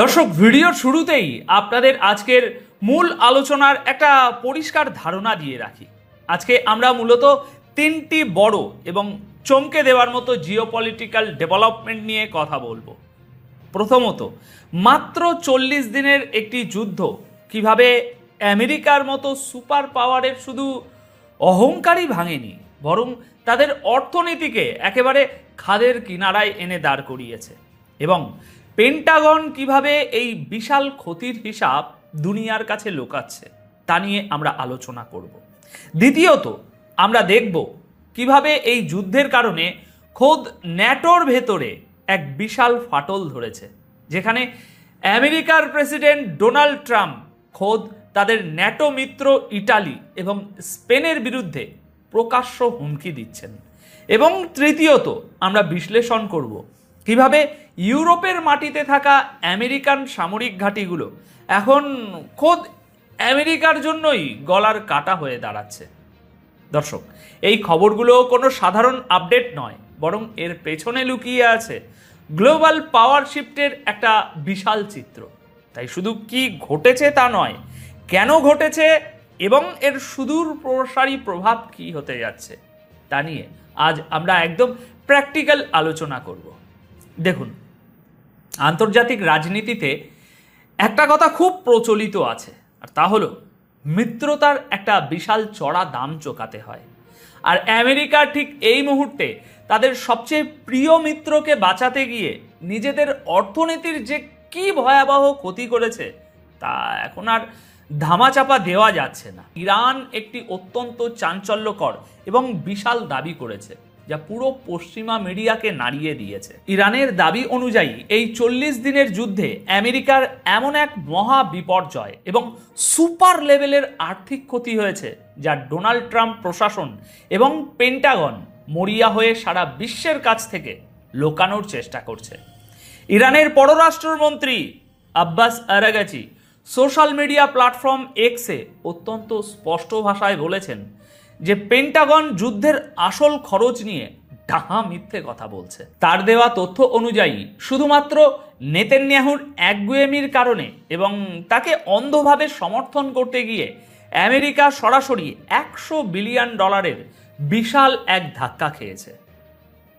দর্শক, ভিডিওর শুরুতেই আপনাদের আজকের মূল আলোচনার একটা পরিষ্কার ধারণা দিয়ে রাখি। আজকে আমরা মূলত তিনটি বড় এবং চমকে দেওয়ার মতো জিওপলিটিক্যাল ডেভেলপমেন্ট নিয়ে কথা বলবো। প্রথমত, মাত্র 40 দিনের একটি যুদ্ধ কিভাবে আমেরিকার মতো সুপার পাওয়ারের শুধু অহংকারই ভাঙেনি, বরং তাদের অর্থনীতিকে একেবারে খাদের কিনারায় এনে দাঁড় করিয়েছে, এবং পেন্টাগন কিভাবে এই বিশাল ক্ষতির হিসাব দুনিয়ার কাছে লুকাচ্ছে তা নিয়ে আমরা আলোচনা করব। দ্বিতীয়ত, আমরা দেখব কিভাবে এই যুদ্ধের কারণে খোদ ন্যাটোর ভেতরে এক বিশাল ফাটল ধরেছে, যেখানে আমেরিকার প্রেসিডেন্ট ডোনাল্ড ট্রাম্প খোদ তাদের ন্যাটো মিত্র ইটালি এবং স্পেনের বিরুদ্ধে প্রকাশ্য হুমকি দিচ্ছেন। এবং তৃতীয়ত, আমরা বিশ্লেষণ করব কিভাবে ইউরোপের মাটিতে থাকা আমেরিকান সামরিক ঘাঁটিগুলো এখন খোদ আমেরিকার জন্যই গলার কাটা হয়ে দাঁড়াচ্ছে। দর্শক, এই খবরগুলো কোনো সাধারণ আপডেট নয়, বরং এর পেছনে লুকিয়ে আছে গ্লোবাল পাওয়ার শিফটের একটা বিশাল চিত্র। তাই শুধু কি ঘটেছে তা নয়, কেন ঘটেছে এবং এর সুদূর প্রসারী প্রভাব কি হতে যাচ্ছে তা নিয়ে আজ আমরা একদম প্র্যাকটিক্যাল আলোচনা করব। দেখুন, আন্তর্জাতিক রাজনীতিতে একটা কথা খুব প্রচলিত আছে, আর তা হলো মিত্রতার একটা বিশাল চড়া দাম চোকাতে হয়। আর আমেরিকা ঠিক এই মুহূর্তে তাদের সবচেয়ে প্রিয় মিত্রকে বাঁচাতে গিয়ে নিজেদের অর্থনীতির যে কি ভয়াবহ ক্ষতি করেছে তা এখন আর ধামাচাপা দেওয়া যাচ্ছে না। ইরান একটি অত্যন্ত চাঞ্চল্যকর এবং বিশাল দাবি করেছে, যা পুরো পশ্চিমা মিডিয়াকে নাড়িয়ে দিয়েছে। ইরানের দাবি অনুযায়ী এই 40 দিনের যুদ্ধে আমেরিকার এমন এক মহা বিপর্যয় এবং সুপার লেভেলের আর্থিক ক্ষতি হয়েছে, যা ডোনাল্ড ট্রাম্প প্রশাসন এবং পেন্টাগন মরিয়া হয়ে সারা বিশ্বের কাছ থেকে লুকানোর চেষ্টা করছে। ইরানের পররাষ্ট্রমন্ত্রী Abbas Araghchi social media platform এক্সে অত্যন্ত স্পষ্ট ভাষায় বলেছেন যে পেন্টাগন যুদ্ধের আসল খরচ নিয়ে ডাহা মিথ্যে কথা বলছে। তার দেওয়া তথ্য অনুযায়ী শুধুমাত্র নেতানিয়াহুর একগুঁয়েমির কারণে এবং তাকে অন্ধভাবে সমর্থন করতে গিয়ে আমেরিকা সরাসরি $100 বিলিয়ন বিশাল এক ধাক্কা খেয়েছে।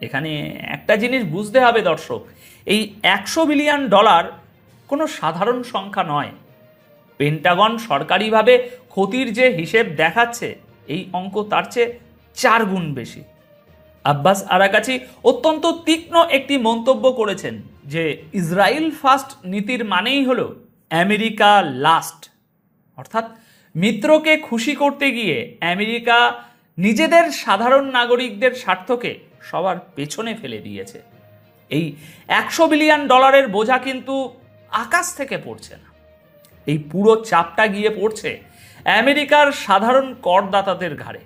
এখানে একটা জিনিস বুঝতে হবে দর্শক, এই $100 বিলিয়ন কোনো সাধারণ সংখ্যা নয়। পেন্টাগন সরকারিভাবে ক্ষতির যে হিসেব দেখাচ্ছে, এই অঙ্ক তার চেয়ে 4 গুণ বেশি। আব্বাস আরাগাচি অত্যন্ত তীক্ষ্ণ একটি মন্তব্য করেছেন যে ইসরায়েল ফার্স্ট নীতির মানেই হলো আমেরিকা লাস্ট, অর্থাৎ মিত্রকে খুশি করতে গিয়ে আমেরিকা নিজেদের সাধারণ নাগরিকদের স্বার্থকে সবার পেছনে ফেলে দিয়েছে। এই $100 বিলিয়ন বোঝা কিন্তু আকাশ থেকে পড়ছে না, এই পুরো চাপটা গিয়ে পড়ছে আমেরিকার সাধারণ করদাতাদের ঘাড়ে।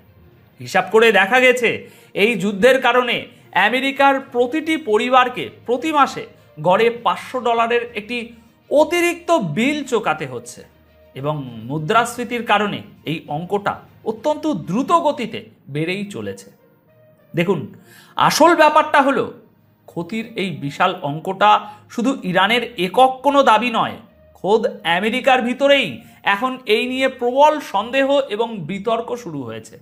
হিসাব করে দেখা গেছে এই যুদ্ধের কারণে আমেরিকার প্রতিটি পরিবারকে প্রতি মাসে গড়ে $500 একটি অতিরিক্ত বিল চোকাতে হচ্ছে, এবং মুদ্রাস্ফীতির কারণে এই অঙ্কটা অত্যন্ত দ্রুত গতিতে বেড়েই চলেছে। দেখুন, আসল ব্যাপারটা হলো ক্ষতির এই বিশাল অঙ্কটা শুধু ইরানের একক কোনো দাবি নয়, খোদ আমেরিকার ভিতরেই এখন এই নিয়ে প্রবল সন্দেহ এবং বিতর্ক শুরু হয়েছে।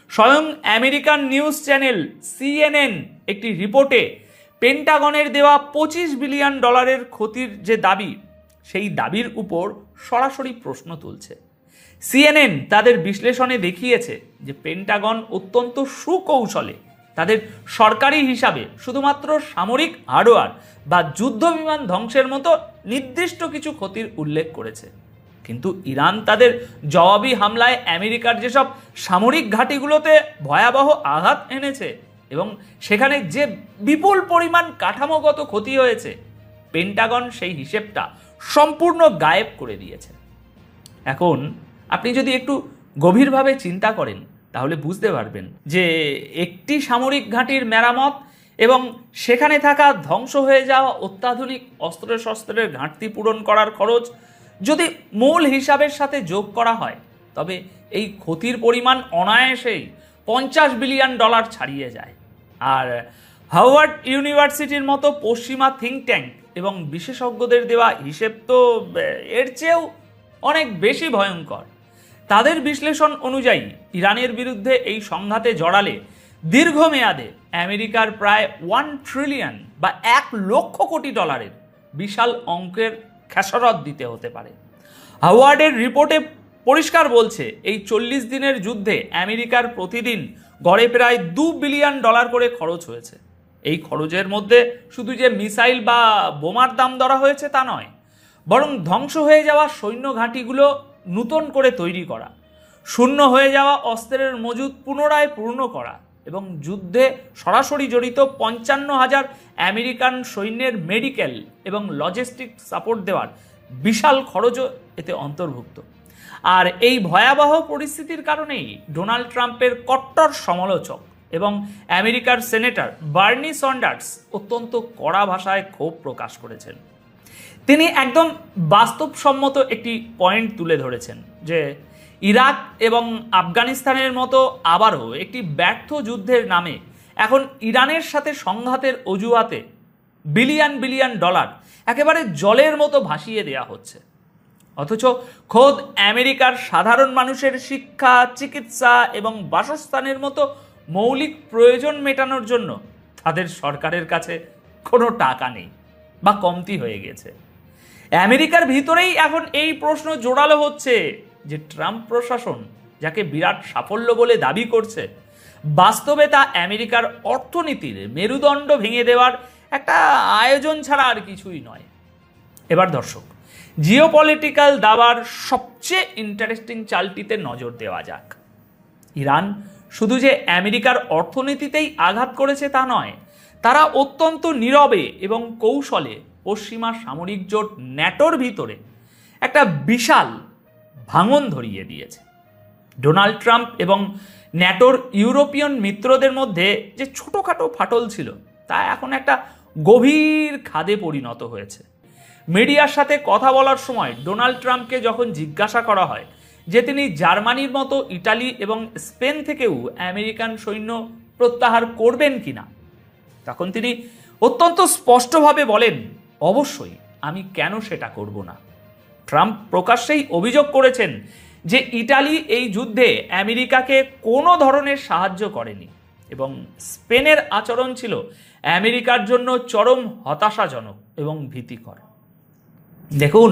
স্বয়ং আমেরিকান নিউজ চ্যানেল CNN একটি রিপোর্টে পেন্টাগনের দেওয়া $25 বিলিয়ন ক্ষতির যে দাবি, সেই দাবির উপর সরাসরি প্রশ্ন তুলছে। CNN তাদের বিশ্লেষণে দেখিয়েছে যে পেন্টাগন অত্যন্ত সুকৌশলে তাদের সরকারি হিসাবে শুধুমাত্র সামরিক হার্ডওয়্যার বা যুদ্ধ বিমান ধ্বংসের মতো নির্দিষ্ট কিছু ক্ষতির উল্লেখ করেছে, কিন্তু ইরান তাদের জবাবি হামলায় আমেরিকার যেসব সামরিক ঘাঁটিগুলোতে ভয়াবহ আঘাত এনেছে এবং সেখানে যে বিপুল পরিমাণ কাঠামোগত ক্ষতি হয়েছে, পেন্টাগন সেই হিসেবটা সম্পূর্ণ গায়েব করে দিয়েছে। এখন আপনি যদি একটু গভীরভাবে চিন্তা করেন তাহলে বুঝতে পারবেন যে একটি সামরিক ঘাঁটির মেরামত এবং সেখানে থাকা ধ্বংস হয়ে যাওয়া অত্যাধুনিক অস্ত্রশস্ত্রের ঘাটতি পূরণ করার খরচ যদি মূল হিসাবের সাথে যোগ করা হয়, তবে এই ক্ষতির পরিমাণ অনায়াসেই $50 বিলিয়ন ছাড়িয়ে যায়। আর হার্ভার্ড ইউনিভার্সিটির মতো পশ্চিমা থিঙ্ক ট্যাঙ্ক এবং বিশেষজ্ঞদের দেওয়া হিসেব তো এর চেয়েও অনেক বেশি ভয়ঙ্কর। তাদের বিশ্লেষণ অনুযায়ী ইরানের বিরুদ্ধে এই সংঘাতে জড়ালে দীর্ঘমেয়াদে আমেরিকার প্রায় 1 ট্রিলিয়ন বা 1 লক্ষ কোটি ডলারের বিশাল অঙ্কের খেসারত দিতে হতে পারে। হাওয়ার্ডের রিপোর্টে পরিষ্কার বলছে, এই 40 দিনের যুদ্ধে আমেরিকার প্রতিদিন গড়ে প্রায় $2 বিলিয়ন করে খরচ হয়েছে। এই খরচের মধ্যে শুধু যে মিসাইল বা বোমার দাম ধরা হয়েছে তা নয়, বরং ধ্বংস হয়ে যাওয়া সৈন্য ঘাঁটিগুলো নূতন করে তৈরি করা, শূন্য হয়ে যাওয়া অস্ত্রের মজুদ পুনরায় পূর্ণ করা এবং যুদ্ধে সরাসরি জড়িত 55,000 আমেরিকান সৈন্যের মেডিকেল এবং লজিস্টিক সাপোর্ট দেওয়ার বিশাল খরচও এতে অন্তর্ভুক্ত। আর এই ভয়াবহ পরিস্থিতির কারণেই ডোনাল্ড ট্রাম্পের কট্টর সমালোচক এবং আমেরিকার সেনেটর বার্নি স্যান্ডার্স অত্যন্ত কড়া ভাষায় ক্ষোভ প্রকাশ করেছেন। তিনি একদম বাস্তবসম্মত একটি পয়েন্ট তুলে ধরেছেন যে ইরাক এবং আফগানিস্তানের মতো আবারও একটি ব্যর্থ যুদ্ধের নামে এখন ইরানের সাথে সংঘাতের অজুহাতে বিলিয়ন বিলিয়ন ডলার একেবারে জলের মতো ভাসিয়ে দেওয়া হচ্ছে। অথচ খোদ আমেরিকার সাধারণ মানুষের শিক্ষা, চিকিৎসা এবং বাসস্থানের মতো মৌলিক প্রয়োজন মেটানোর জন্য তাদের সরকারের কাছে কোনো টাকা নেই বা কমতি হয়ে গেছে। আমেরিকার ভিতরেই এখন এই প্রশ্ন জোরালো হচ্ছে যে ট্রাম্প প্রশাসন যাকে বিরাট সাফল্য বলে দাবি করছে, বাস্তবে তা আমেরিকার অর্থনীতির মেরুদণ্ড ভেঙে দেওয়ার একটা আয়োজন ছাড়া আর কিছুই নয়। এবার দর্শক, জিওপলিটিক্যাল দাবার সবচেয়ে ইন্টারেস্টিং চালটিতে নজর দেওয়া যাক। ইরান শুধু যে আমেরিকার অর্থনীতিতেই আঘাত করেছে তা নয়, তারা অত্যন্ত নীরবে এবং কৌশলে পশ্চিমা সামরিক জোট ন্যাটোর ভিতরে একটা বিশাল ভাঙন ধরিয়ে দিয়েছে। ডোনাল্ড ট্রাম্প এবং ন্যাটোর ইউরোপিয়ান মিত্রদের মধ্যে যে ছোটোখাটো ফাটল ছিল তা এখন একটা গভীর খাদে পরিণত হয়েছে। মিডিয়ার সাথে কথা বলার সময় ডোনাল্ড ট্রাম্পকে যখন জিজ্ঞাসা করা হয় যে তিনি জার্মানির মতো ইটালি এবং স্পেন থেকেও আমেরিকান সৈন্য প্রত্যাহার করবেন কিনা, তখন তিনি অত্যন্ত স্পষ্টভাবে বলেন, অবশ্যই, আমি কেন সেটা করব না। ট্রাম্প প্রকাশ্যেই অভিযোগ করেছেন যে ইটালি এই যুদ্ধে আমেরিকাকে কোনো ধরনের সাহায্য করেনি এবং স্পেনের আচরণ ছিল আমেরিকার জন্য চরম হতাশাজনক এবং ভীতিকর। দেখুন,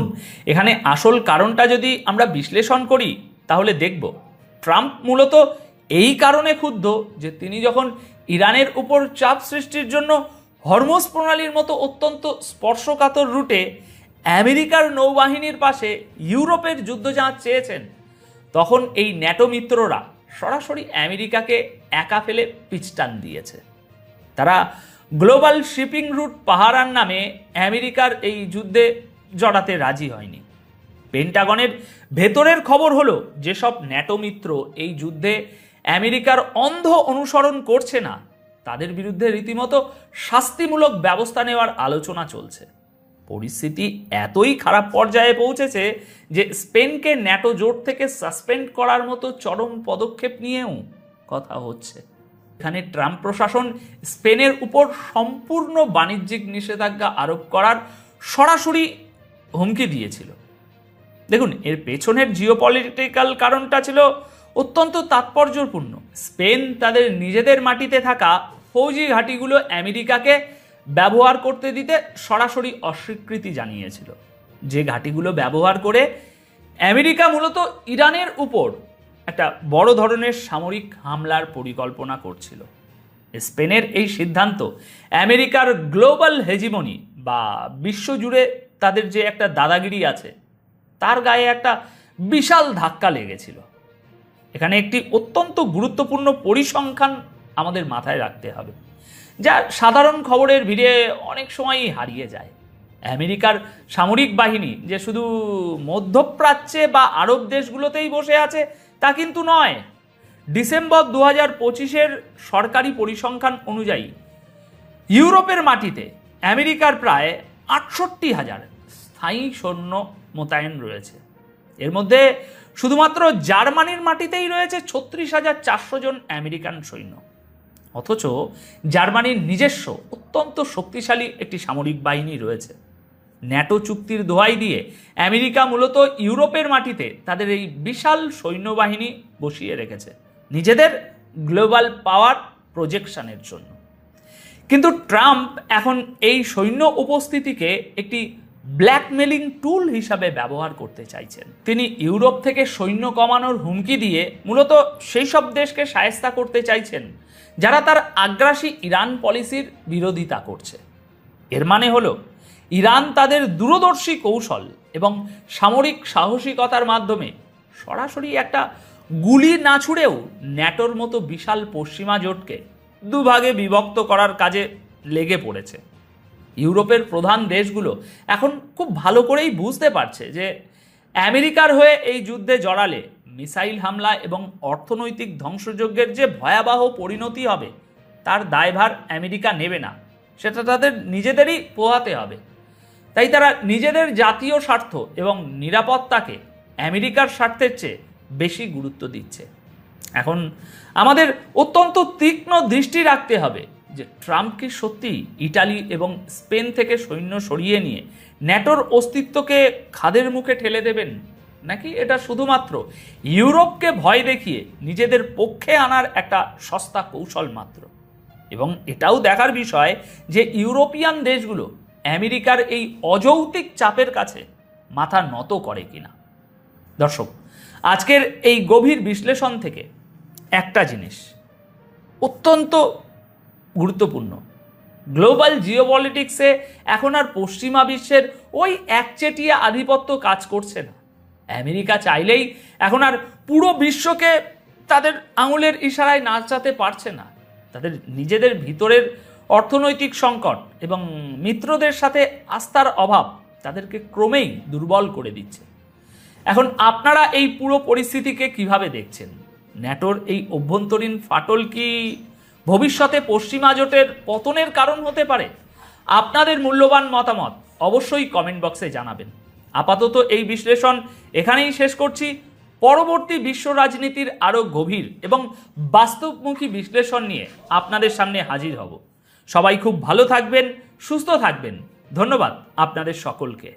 এখানে আসল কারণটা যদি আমরা বিশ্লেষণ করি তাহলে দেখব ট্রাম্প মূলত এই কারণে ক্ষুব্ধ যে তিনি যখন ইরানের উপর চাপ সৃষ্টির জন্য হরমুজ প্রণালীর মতো অত্যন্ত স্পর্শকাতর রুটে আমেরিকার নৌবাহিনীর পাশে ইউরোপের যুদ্ধজাহাজ চেয়েছেন, তখন এই ন্যাটো মিত্ররা সরাসরি আমেরিকাকে একা ফেলে পিছটান দিয়েছে। তারা গ্লোবাল শিপিং রুট পাহারার নামে আমেরিকার এই যুদ্ধে জড়াতে রাজি হয়নি। পেন্টাগনের ভেতরের খবর হলো যেসব ন্যাটো মিত্র এই যুদ্ধে আমেরিকার অন্ধ অনুসরণ করছে না, তাদের বিরুদ্ধে রীতিমতো শাস্তিমূলক ব্যবস্থা নেওয়ার আলোচনা চলছে। পরিস্থিতি এতই খারাপ পর্যায়ে পৌঁছেছে যে স্পেনকে ন্যাটো জোট থেকে সাসপেন্ড করার মতো চরম পদক্ষেপ নিয়েও কথা হচ্ছে। এখানে ট্রাম্প প্রশাসন স্পেনের উপর সম্পূর্ণ বাণিজ্যিক নিষেধাজ্ঞা আরোপ করার সরাসরি হুমকি দিয়েছিল। দেখুন, এর পেছনের জিওপলিটিক্যাল কারণটা ছিল অত্যন্ত তাৎপর্যপূর্ণ। স্পেন তাদের নিজেদের মাটিতে থাকা ফৌজি ঘাঁটিগুলো আমেরিকাকে ব্যবহার করতে দিতে সরাসরি অস্বীকৃতি জানিয়েছিল, যে ঘাঁটিগুলো ব্যবহার করে আমেরিকা মূলত ইরানের উপর একটা বড় ধরনের সামরিক হামলার পরিকল্পনা করছিল। স্পেনের এই সিদ্ধান্ত আমেরিকার গ্লোবাল হেজিমনি বা বিশ্বজুড়ে তাদের যে একটা দাদাগিরি আছে তার গায়ে একটা বিশাল ধাক্কা লেগেছিল। এখানে একটি অত্যন্ত গুরুত্বপূর্ণ পরিসংখ্যান আমাদের মাথায় রাখতে হবে, যা সাধারণ খবরের ভিড়ে অনেক সময়ই হারিয়ে যায়। আমেরিকার সামরিক বাহিনী যে শুধু মধ্যপ্রাচ্যে বা আরব দেশগুলোতেই বসে আছে তা কিন্তু নয়। ডিসেম্বর 2025-এর সরকারি পরিসংখ্যান অনুযায়ী ইউরোপের মাটিতে আমেরিকার প্রায় 68,000 স্থায়ী সৈন্য মোতায়েন রয়েছে। এর মধ্যে শুধুমাত্র জার্মানির মাটিতেই রয়েছে 36,400 জন আমেরিকান সৈন্য। অথচ জার্মানির নিজস্ব অত্যন্ত শক্তিশালী একটি সামরিক বাহিনী রয়েছে। ন্যাটো চুক্তির দোহাই দিয়ে আমেরিকা মূলত ইউরোপের মাটিতে তাদের এই বিশাল সৈন্যবাহিনী বসিয়ে রেখেছে নিজেদের গ্লোবাল পাওয়ার প্রজেকশনের জন্য। কিন্তু ট্রাম্প এখন এই সৈন্য উপস্থিতিকে একটি ব্ল্যাকমেলিং টুল হিসাবে ব্যবহার করতে চাইছেন। তিনি ইউরোপ থেকে সৈন্য কমানোর হুমকি দিয়ে মূলত সেই সব দেশকে শায়েস্তা করতে চাইছেন যারা তার আগ্রাসী ইরান পলিসির বিরোধিতা করছে। এর মানে হলো ইরান তাদের দূরদর্শী কৌশল এবং সামরিক সাহসিকতার মাধ্যমে সরাসরি একটা গুলি না ছুড়েও ন্যাটোর মতো বিশাল পশ্চিমা জোটকে দুভাগে বিভক্ত করার কাজে লেগে পড়েছে। ইউরোপের প্রধান দেশগুলো এখন খুব ভালো করেই বুঝতে পারছে যে আমেরিকার হয়ে এই যুদ্ধে জড়ালে মিসাইল হামলা এবং অর্থনৈতিক ধ্বংসযজ্ঞের যে ভয়াবহ পরিণতি হবে তার দায়ভার আমেরিকা নেবে না, সেটা তাদের নিজেদেরই পোহাতে হবে। তাই তারা নিজেদের জাতীয় স্বার্থ এবং নিরাপত্তাকে আমেরিকার স্বার্থের চেয়ে বেশি গুরুত্ব দিচ্ছে। এখন আমাদের অত্যন্ত তীক্ষ্ণ দৃষ্টি রাখতে হবে যে ট্রাম্প কি সত্যি ইটালি এবং স্পেন থেকে সৈন্য সরিয়ে নিয়ে ন্যাটোর অস্তিত্বকে খাদের মুখে ঠেলে দেবেন, নাকি এটা শুধুমাত্র ইউরোপকে ভয় দেখিয়ে নিজেদের পক্ষে আনার একটা সস্তা কৌশল মাত্র। এবং এটাও দেখার বিষয় যে ইউরোপিয়ান দেশগুলো আমেরিকার এই অযৌক্তিক চাপের কাছে মাথা নত করে কিনা। দর্শক, আজকের এই গভীর বিশ্লেষণ থেকে একটা জিনিস অত্যন্ত গুরুত্বপূর্ণ, গ্লোবাল জিওপলিটিক্সে এখন আর পশ্চিমা বিশ্বের ওই একচেটিয়া আধিপত্য কাজ করছে না। আমেরিকা চাইলেই এখন আর পুরো বিশ্বকে তাদের আঙুলের ইশারায় নাচাতে পারছে না। তাদের নিজেদের ভিতরের অর্থনৈতিক সংকট এবং মিত্রদের সাথে আস্থার অভাব তাদেরকে ক্রমেই দুর্বল করে দিচ্ছে। এখন আপনারা এই পুরো পরিস্থিতিকে কিভাবে দেখছেন? ন্যাটোর এই অভ্যন্তরীণ ফাটল কি ভবিষ্যতে পশ্চিমা জোটের পতনের কারণ হতে পারে? আপনাদের মূল্যবান মতামত অবশ্যই কমেন্ট বক্সে জানাবেন। আপাতত এই বিশ্লেষণ এখানেই শেষ করছি। পরবর্তী বিশ্ব রাজনীতির আরও গভীর এবং বাস্তবমুখী বিশ্লেষণ নিয়ে আপনাদের সামনে হাজির হব। সবাই খুব ভালো থাকবেন, সুস্থ থাকবেন। ধন্যবাদ আপনাদের সকলকে।